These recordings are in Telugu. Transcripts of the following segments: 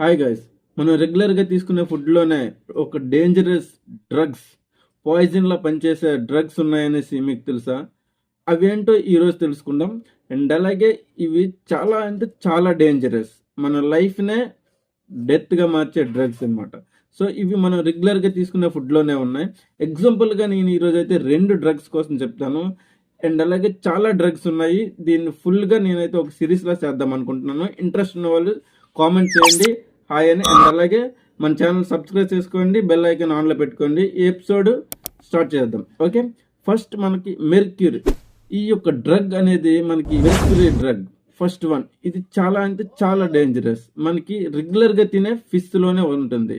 హాయ్ గైస్, మనం రెగ్యులర్గా తీసుకునే ఫుడ్లోనే ఒక డేంజరస్ డ్రగ్స్, పాయిజన్లా పనిచేసే డ్రగ్స్ ఉన్నాయనేసి మీకు తెలుసా? అవేంటో ఈరోజు తెలుసుకుందాం. అండ్ అలాగే ఇవి చాలా అంటే చాలా డేంజరస్, మన లైఫ్నే డెత్గా మార్చే డ్రగ్స్ అన్నమాట. సో ఇవి మనం రెగ్యులర్గా తీసుకునే ఫుడ్లోనే ఉన్నాయి. ఎగ్జాంపుల్గా నేను ఈరోజు అయితే 2 డ్రగ్స్ కోసం చెప్తాను. అండ్ అలాగే చాలా డ్రగ్స్ ఉన్నాయి. దీన్ని ఫుల్గా నేనైతే ఒక సిరీస్లా చేద్దాం అనుకుంటున్నాను. ఇంట్రెస్ట్ ఉన్న వాళ్ళు కామెంట్ చేయండి హాయ్ అని. అండ్ అలాగే మన ఛానల్ సబ్స్క్రైబ్ చేసుకోండి, బెల్ ఐకాన్ ఆన్లో పెట్టుకోండి. ఈ ఎపిసోడ్ స్టార్ట్ చేద్దాం. ఓకే, ఫస్ట్ మనకి మెర్క్యూరీ. ఈ యొక్క డ్రగ్ అనేది మనకి మెర్క్యూరీ డ్రగ్ ఫస్ట్ వన్. ఇది చాలా అంటే చాలా డేంజరస్. మనకి రెగ్యులర్గా తినే ఫిష్లోనే ఉంటుంది.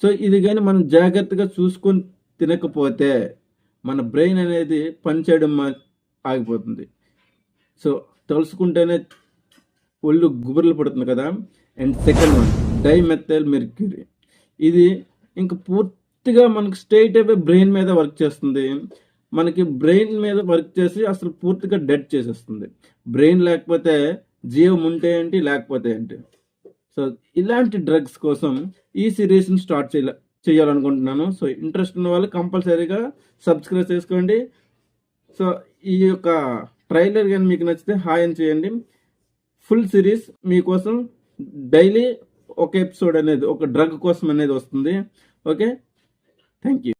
సో ఇది కానీ మనం జాగ్రత్తగా చూసుకొని తినకపోతే మన బ్రెయిన్ అనేది పనిచేయడం ఆగిపోతుంది. సో తలుసుకుంటేనే ఒళ్ళు గుబుర్లు పడుతుంది కదా. And second one dimethyl mercury. ఇది ఇంక పూర్తిగా మనకు స్ట్రైట్ అవే బ్రెయిన్ మీద వర్క్ చేస్తుంది. మనకి బ్రెయిన్ మీద వర్క్ చేసి అసలు పూర్తిగా డెడ్ చేసేస్తుంది. బ్రెయిన్ లేకపోతే జీవం ఉంటే ఏంటి, లేకపోతే ఏంటి. సో ఇలాంటి డ్రగ్స్ కోసం ఈ సిరీస్ని స్టార్ట్ చేయాలనుకుంటున్నాను. సో ఇంట్రెస్ట్ ఉన్న వాళ్ళు కంపల్సరీగా సబ్స్క్రైబ్ చేసుకోండి. సో ఈ యొక్క ట్రైలర్ కానీ మీకు నచ్చితే హాయ్ అని చేయండి. ఫుల్ సిరీస్ మీకోసం డైలీ ఒక ఎపిసోడ్ అనేది ఒక డ్రగ్ కోసం అనేది వస్తుంది. Okay, thank you.